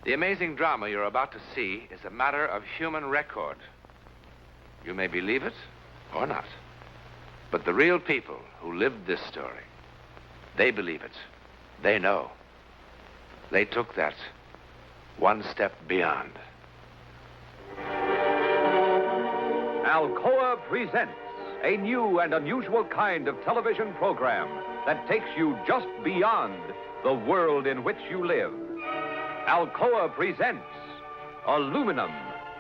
The amazing drama you're about to see is a matter of human record. You may believe it or not. But the real people who lived this story, they believe it. They know. They took that one step beyond. Alcoa presents a new and unusual kind of television program that takes you just beyond the world in which you live. Alcoa presents Aluminum,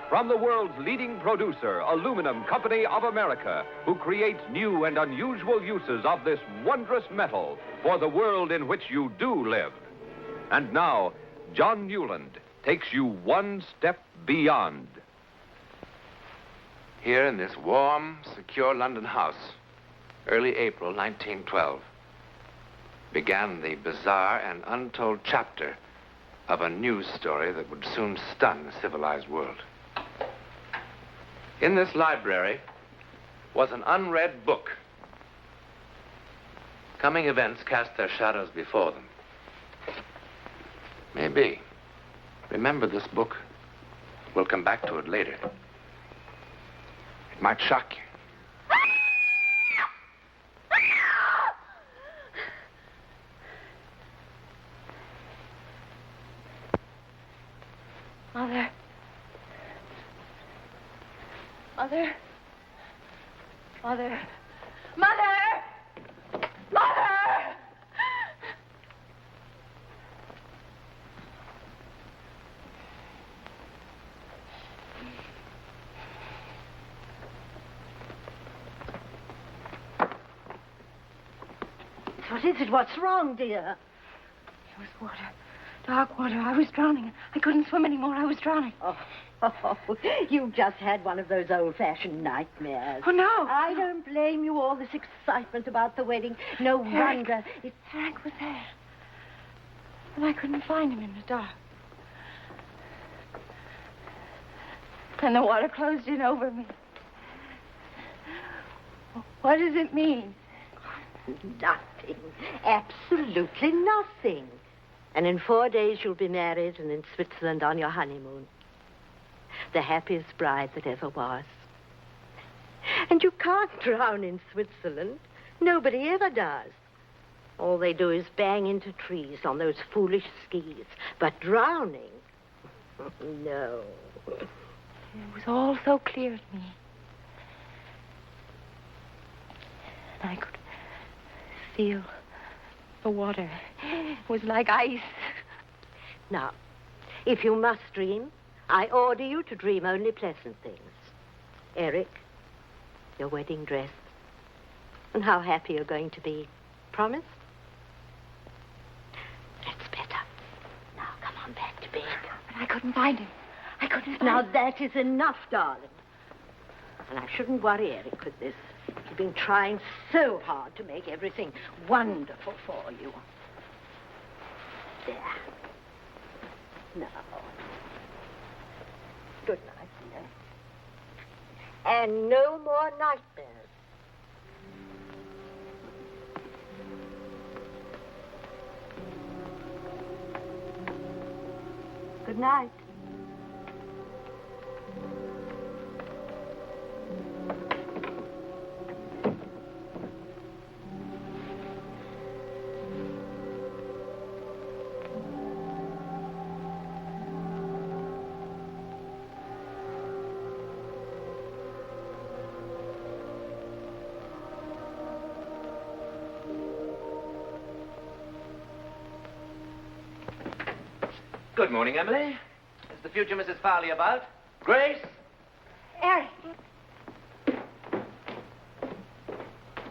from the world's leading producer, Aluminum Company of America, who creates new and unusual uses of this wondrous metal for the world in which you do live. And now, John Newland takes you one step beyond. Here in this warm, secure London house, early April 1912, began the bizarre and untold chapter of a news story that would soon stun the civilized world. In this library was an unread book. Coming events cast their shadows before them. Maybe. Remember this book. We'll come back to it later. It might shock you. Mother. Mother. Mother. Mother! Mother! What is it? What's wrong, dear? It was water. Dark water. I was drowning. I couldn't swim anymore. I was drowning. Oh, you've just had one of those old-fashioned nightmares. Oh, no. I don't blame you. All this excitement about the wedding. No wonder. Eric was there. But I couldn't find him in the dark. And the water closed in over me. What does it mean? Nothing. Absolutely nothing. And in 4 days you'll be married and in Switzerland on your honeymoon. The happiest bride that ever was. And you can't drown in Switzerland. Nobody ever does. All they do is bang into trees on those foolish skis. But drowning? No. It was all so clear to me. And I could feel the water. It was like ice. Now, if you must dream, I order you to dream only pleasant things. Eric, your wedding dress, and how happy you're going to be. Promise? That's better. Now, come on back to bed. But I couldn't find him. I couldn't find Now, him. that is enough, darling. And I shouldn't worry Eric with this. He's been trying so hard to make everything wonderful for you. There. Now. Good night, dear. And no more nightmares. Good night. Good morning, Emily. Is the future Mrs. Farley about? Grace? Eric.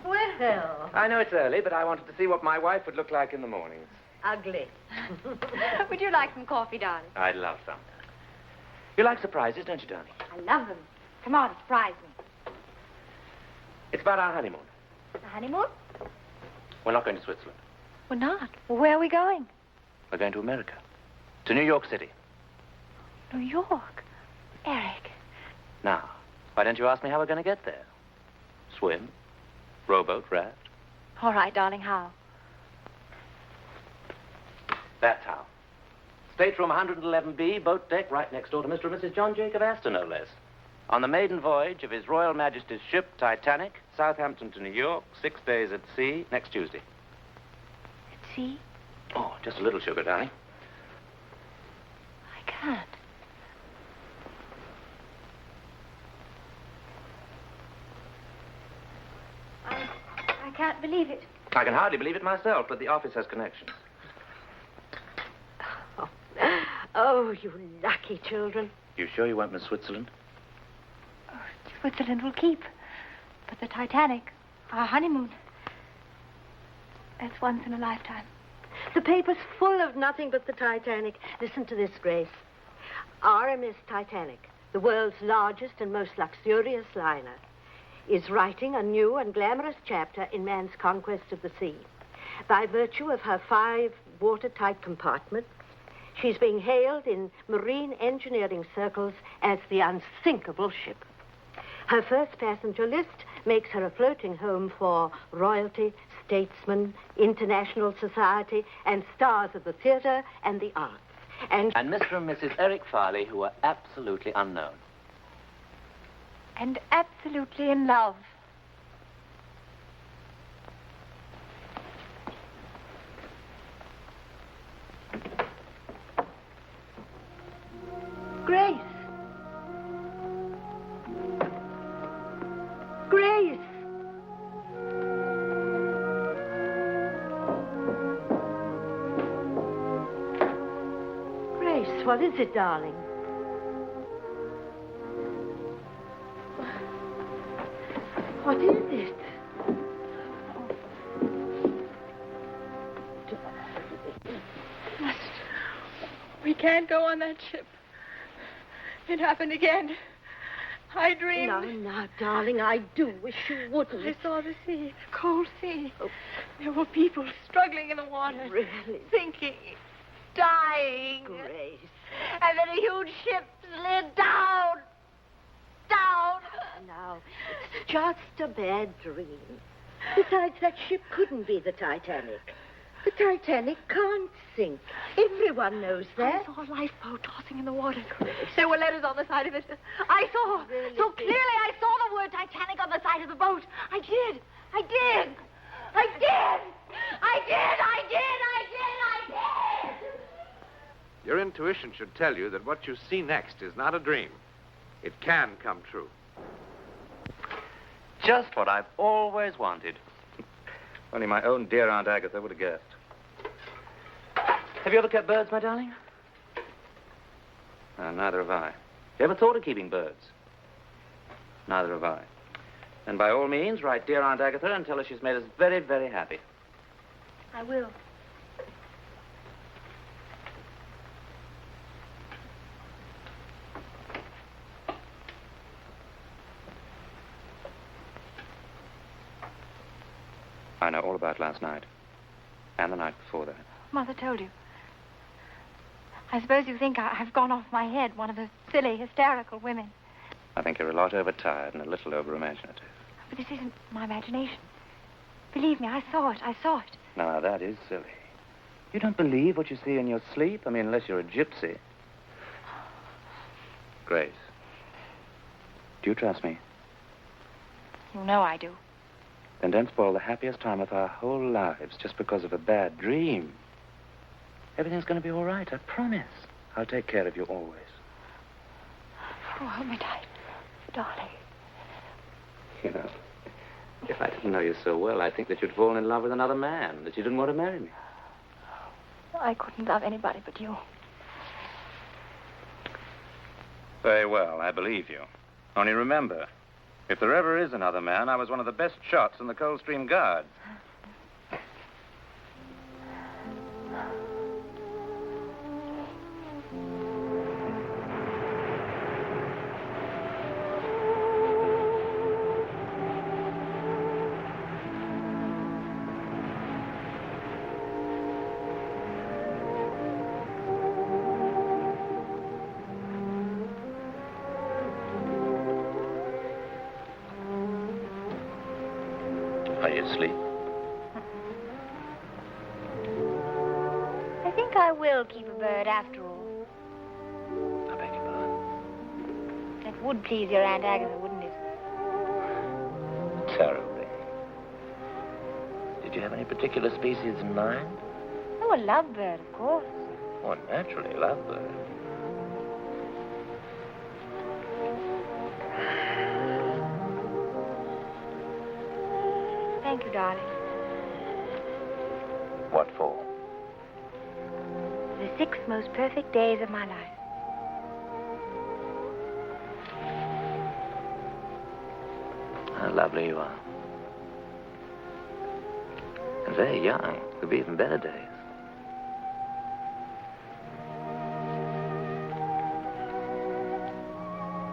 Well, I know it's early, but I wanted to see what my wife would look like in the mornings. ugly. Would you like some coffee, darling? I'd love some. You like surprises, don't you, darling? I love them. Come on, surprise me. It's about our honeymoon. The honeymoon? We're not going to Switzerland. We're not. Well, where are we going? We're going to America. To New York City. New York. Eric. Now, why don't you ask me how we're going to get there? Swim? Rowboat? Raft? All right, darling, how? That's how. Stateroom 111B, boat deck, right next door to Mr. and Mrs. John Jacob Astor, no less. On the maiden voyage of His Royal Majesty's ship, Titanic, Southampton to New York, 6 days at sea, next Tuesday. At sea? Oh, just a little sugar, darling. I can't. I can't believe it. I can hardly believe it myself, but the office has connections. Oh, you lucky children. You sure you won't miss Switzerland? Oh, Switzerland will keep. But the Titanic, our honeymoon, that's once in a lifetime. The paper's full of nothing but the Titanic. Listen to this, Grace. RMS Titanic, the world's largest and most luxurious liner, is writing a new and glamorous chapter in man's conquest of the sea. By virtue of her 5 watertight compartments, she's being hailed in marine engineering circles as the unsinkable ship. Her first passenger list makes her a floating home for royalty, statesmen, international society, and stars of the theater and the arts. And Mr. and Mrs. Eric Farley, who are absolutely unknown. And absolutely in love. Grace. Grace. Grace, what is it, darling? What is it? We can't go on that ship. It happened again. I dreamed. Now, darling, I do wish you wouldn't. I saw the sea, the cold sea. Oh. There were people struggling in the water. Really? Sinking, dying. Grace. And then a huge ship slid down. Down. Now, it's just a bad dream. Besides, that ship couldn't be the Titanic. The Titanic can't sink. Everyone knows that. I saw a lifeboat tossing in the water. There were letters on the side of it. I saw. Really? So clearly I saw the word Titanic on the side of the boat. I did. I did. I did. I did. I did. I did. I did. Your intuition should tell you that what you see next is not a dream. It can come true. Just what I've always wanted. Only my own dear Aunt Agatha would have guessed. Have you ever kept birds, my darling? Neither have I. You ever thought of keeping birds? Neither have I. And by all means, write dear Aunt Agatha and tell her she's made us very, very happy. I will. I know all about last night. And the night before that. Mother told you. I suppose you think I've gone off my head, one of the silly, hysterical women. I think you're a lot overtired and a little over-imaginative. But this isn't my imagination. Believe me, I saw it. I saw it. Now, that is silly. You don't believe what you see in your sleep? I mean, unless you're a gypsy. Grace, do you trust me? You know I do. Then don't spoil the happiest time of our whole lives just because of a bad dream. Everything's going to be all right, I promise. I'll take care of you always. Oh, hold me tight, darling. You know, if I didn't know you so well, I'd think that you'd fallen in love with another man, that you didn't want to marry me. I couldn't love anybody but you. Very well, I believe you. Only remember, if there ever is another man, I was one of the best shots in the Coldstream Guards. Are you asleep? I think I will keep a bird after all. I beg your pardon. That would please your Aunt Agatha, wouldn't it? Terribly. Did you have any particular species in mind? Oh, a lovebird, of course. Oh, naturally, lovebird. Thank you, darling. What for? The 6 most perfect days of my life. How lovely you are. And very young. Could be even better days.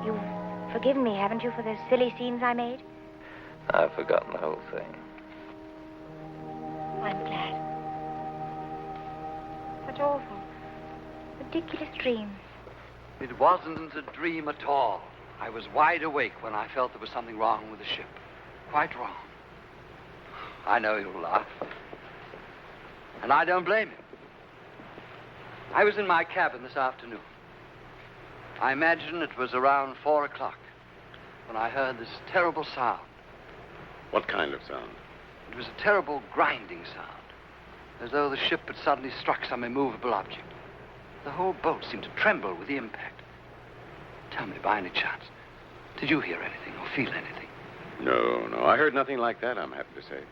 You've forgiven me, haven't you, for those silly scenes I made? I've forgotten the whole thing. I'm glad. Such awful, ridiculous dreams. It wasn't a dream at all. I was wide awake when I felt there was something wrong with the ship. Quite wrong. I know you'll laugh. And I don't blame you. I was in my cabin this afternoon. I imagine it was around 4 o'clock when I heard this terrible sound. What kind of sound? It was a terrible grinding sound, as though the ship had suddenly struck some immovable object. The whole boat seemed to tremble with the impact. Tell me, by any chance, did you hear anything or feel anything? No. I heard nothing like that, I'm happy to say.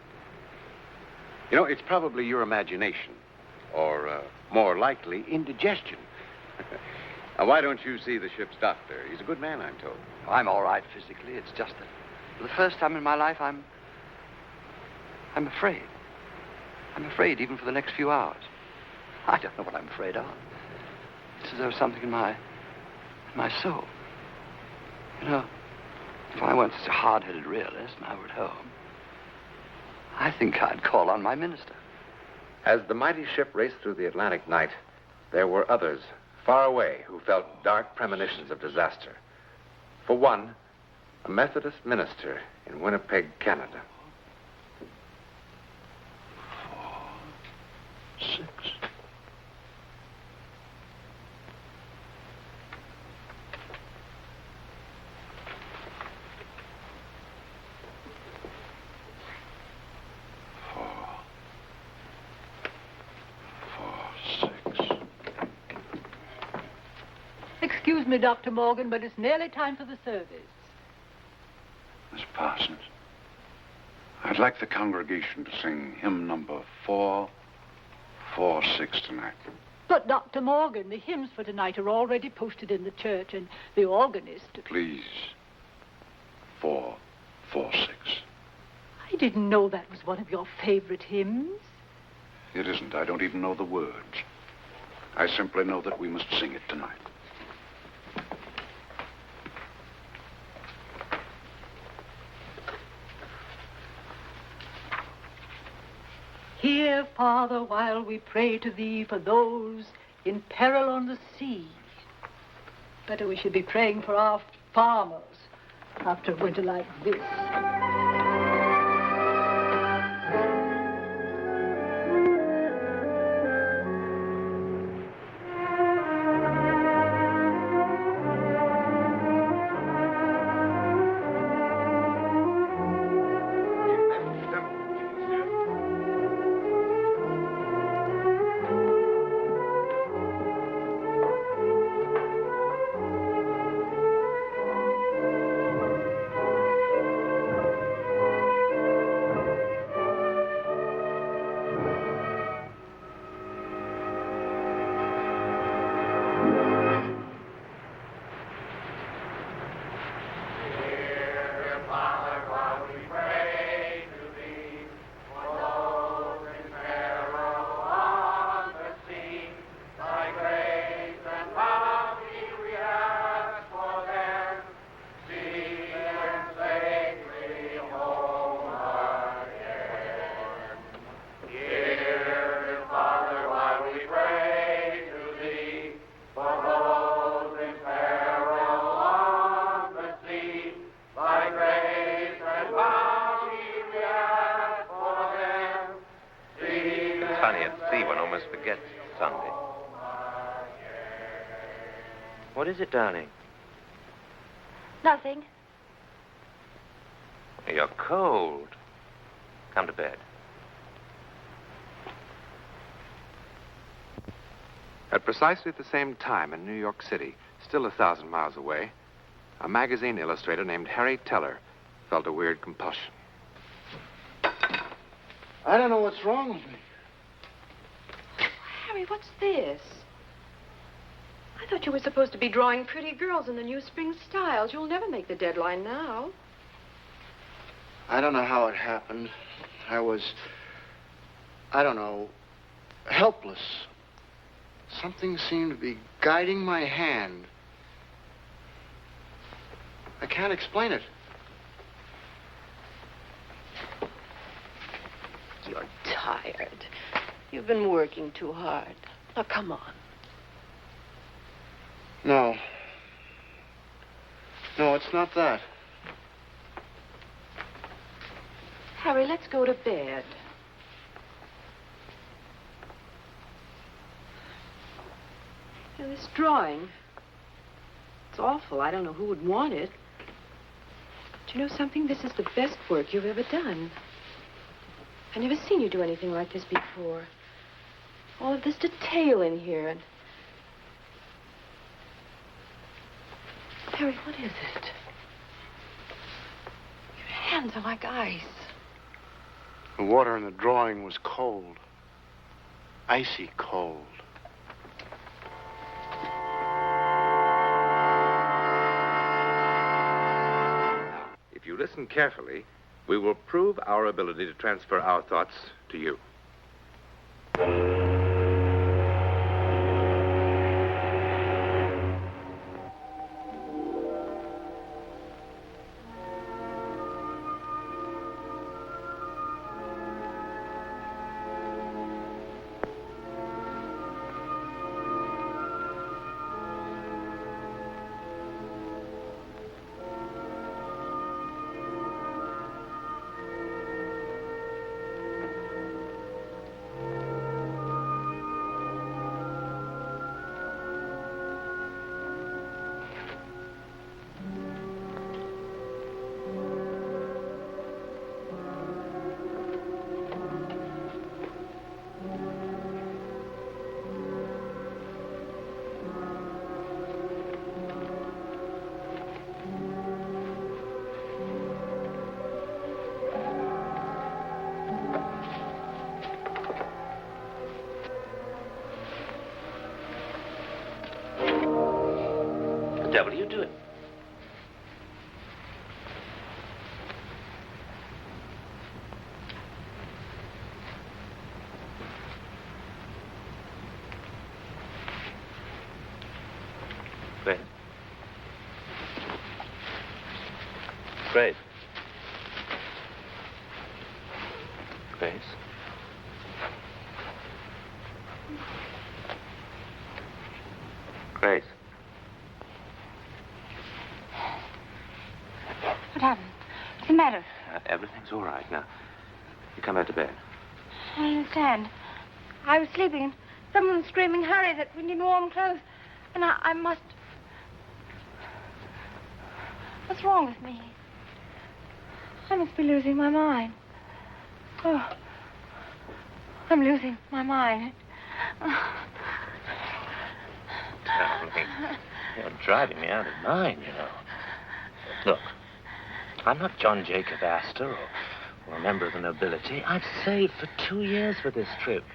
You know, it's probably your imagination, or more likely, indigestion. Now, why don't you see the ship's doctor? He's a good man, I'm told. I'm all right physically. It's just that for the first time in my life, I'm afraid. I'm afraid even for the next few hours. I don't know what I'm afraid of. It's as though something in my soul. You know, if I weren't such a hard-headed realist and I were at home, I think I'd call on my minister. As the mighty ship raced through the Atlantic night, there were others far away who felt dark premonitions of disaster. For one, a Methodist minister in Winnipeg, Canada. 4, 6. Excuse me, Dr. Morgan, but it's nearly time for the service. Miss Parsons, I'd like the congregation to sing hymn number 446 tonight. But, Dr. Morgan, the hymns for tonight are already posted in the church, and the organist... Please, 446. I didn't know that was one of your favorite hymns. It isn't. I don't even know the words. I simply know that we must sing it tonight. Hear, Father, while we pray to thee for those in peril on the sea. Better we should be praying for our farmers after a winter like this. What is it, darling? Nothing. You're cold. Come to bed. At precisely the same time in New York City, still 1,000 miles away, a magazine illustrator named Harry Teller felt a weird compulsion. I don't know what's wrong with me. Harry, what's this? I thought you were supposed to be drawing pretty girls in the new spring styles. You'll never make the deadline now. I don't know how it happened. I don't know, helpless. Something seemed to be guiding my hand. I can't explain it. You're tired. You've been working too hard. Now, come on. No. No, it's not that. Harry, let's go to bed. Now, this drawing, it's awful. I don't know who would want it. But you know something? This is the best work you've ever done. I've never seen you do anything like this before. All of this detail in here. And Harry, what is it? Your hands are like ice. The water in the drawing was cold. Icy cold. If you listen carefully, we will prove our ability to transfer our thoughts to you. The devil are you doing? Grace. Grace. Grace. Grace. What happened? What's the matter? Everything's all right now. You come back to bed. I don't understand. I was sleeping and someone was screaming, hurry, that we need warm clothes. And I must... What's wrong with me? I must be losing my mind. Oh, I'm losing my mind. Darling, you're driving me out of mind, you know. Look, I'm not John Jacob Astor or a member of the nobility. I've saved for 2 years for this trip,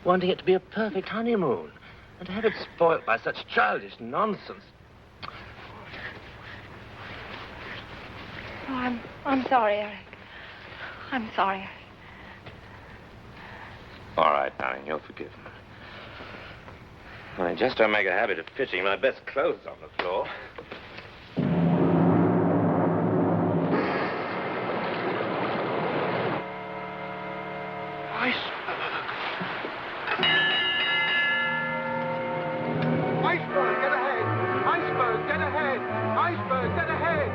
wanting it to be a perfect honeymoon. And to have it spoilt by such childish nonsense. Oh, I'm sorry, Eric. I'm sorry. All right, darling, you're forgiven. I just don't make a habit of pitching my best clothes on the floor. Iceberg, get ahead! Iceberg, get ahead! Iceberg, get ahead!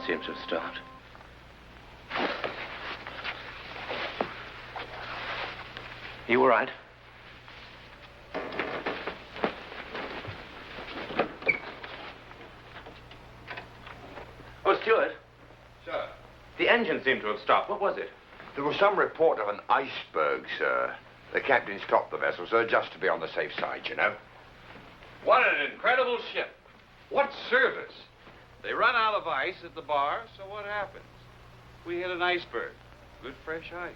seems to have stopped. You all right? Oh, Stuart. Sir? The engine seemed to have stopped. What was it? There was some report of an iceberg, sir. The captain stopped the vessel, sir, just to be on the safe side, you know. What an incredible ship. What service. They run out of ice at the bar, so what happens? We hit an iceberg. Good fresh ice.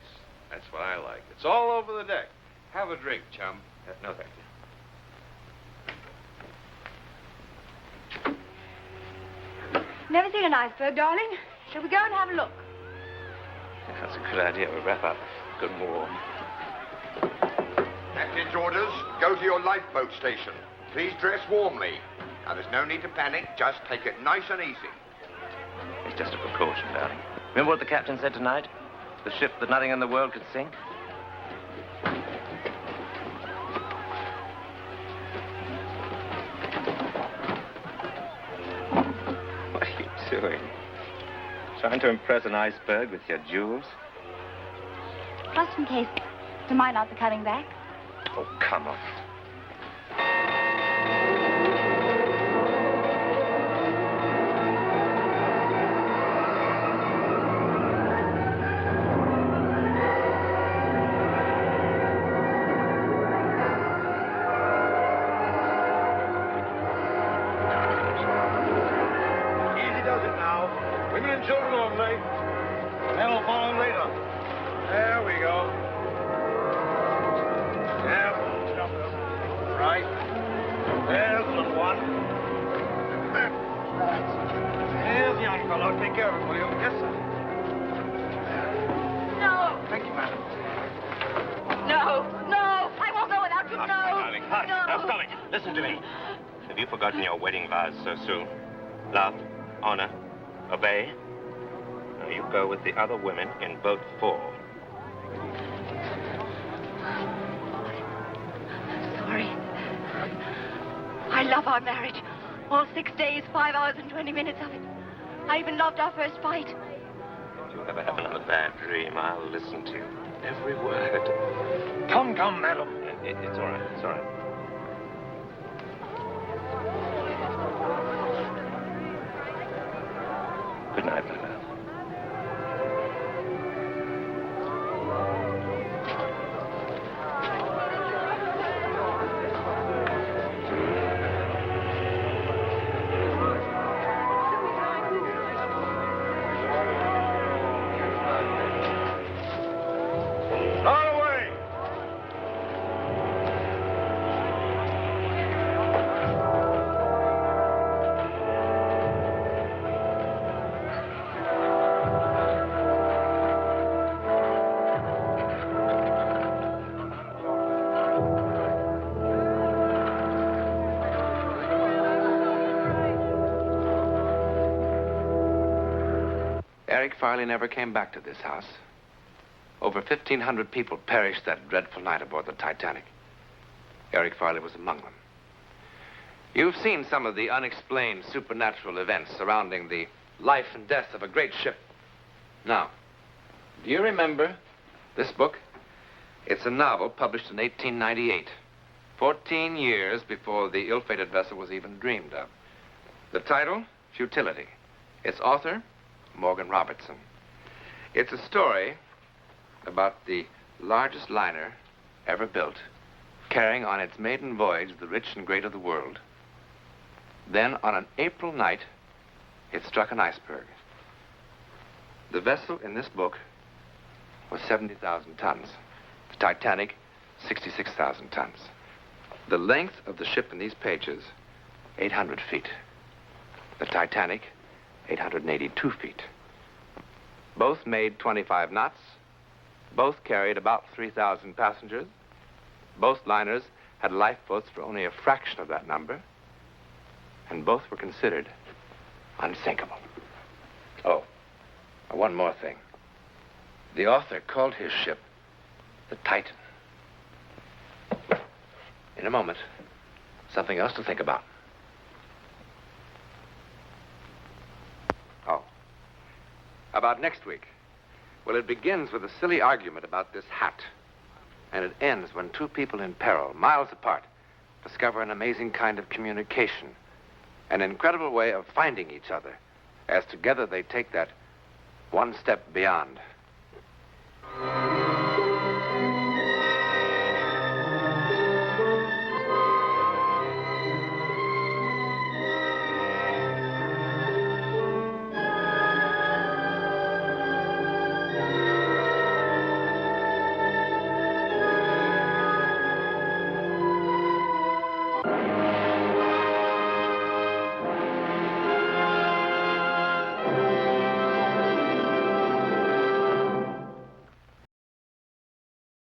That's what I like. It's all over the deck. Have a drink, chum. No, thank you. Never seen an iceberg, darling. Shall we go and have a look? That's a good idea. We'll wrap up good and warm. Captain's orders, go to your lifeboat station. Please dress warmly. Now, there's no need to panic. Just take it nice and easy. It's just a precaution, darling. Remember what the captain said tonight? The ship that nothing in the world could sink? What are you doing? Trying to impress an iceberg with your jewels? Just in case the mine knots are coming back. Oh, come on. So soon. Love, honor, obey. Now you go with the other women in boat 4. Sorry. I love our marriage. All 6 days, 5 hours, and 20 minutes of it. I even loved our first fight. If you ever have another bad dream, I'll listen to you. Every word. Come, madam. It's all right. It's all right. Good night, my love. Eric Farley never came back to this house. Over 1,500 people perished that dreadful night aboard the Titanic. Eric Farley was among them. You've seen some of the unexplained supernatural events surrounding the life and death of a great ship. Now, do you remember this book? It's a novel published in 1898, 14 years before the ill-fated vessel was even dreamed of. The title, Futility. Its author, Morgan Robertson. It's a story about the largest liner ever built, carrying on its maiden voyage the rich and great of the world. Then, on an April night, it struck an iceberg. The vessel in this book was 70,000 tons. The Titanic, 66,000 tons. The length of the ship in these pages, 800 feet. The Titanic, 882 feet. Both made 25 knots. Both carried about 3,000 passengers. Both liners had lifeboats for only a fraction of that number. And both were considered unsinkable. Oh, one more thing. The author called his ship the Titan. In a moment, something else to think about. Oh, About next week. Well, it begins with a silly argument about this hat. And it ends when two people in peril, miles apart, discover an amazing kind of communication. An incredible way of finding each other, as together they take that one step beyond.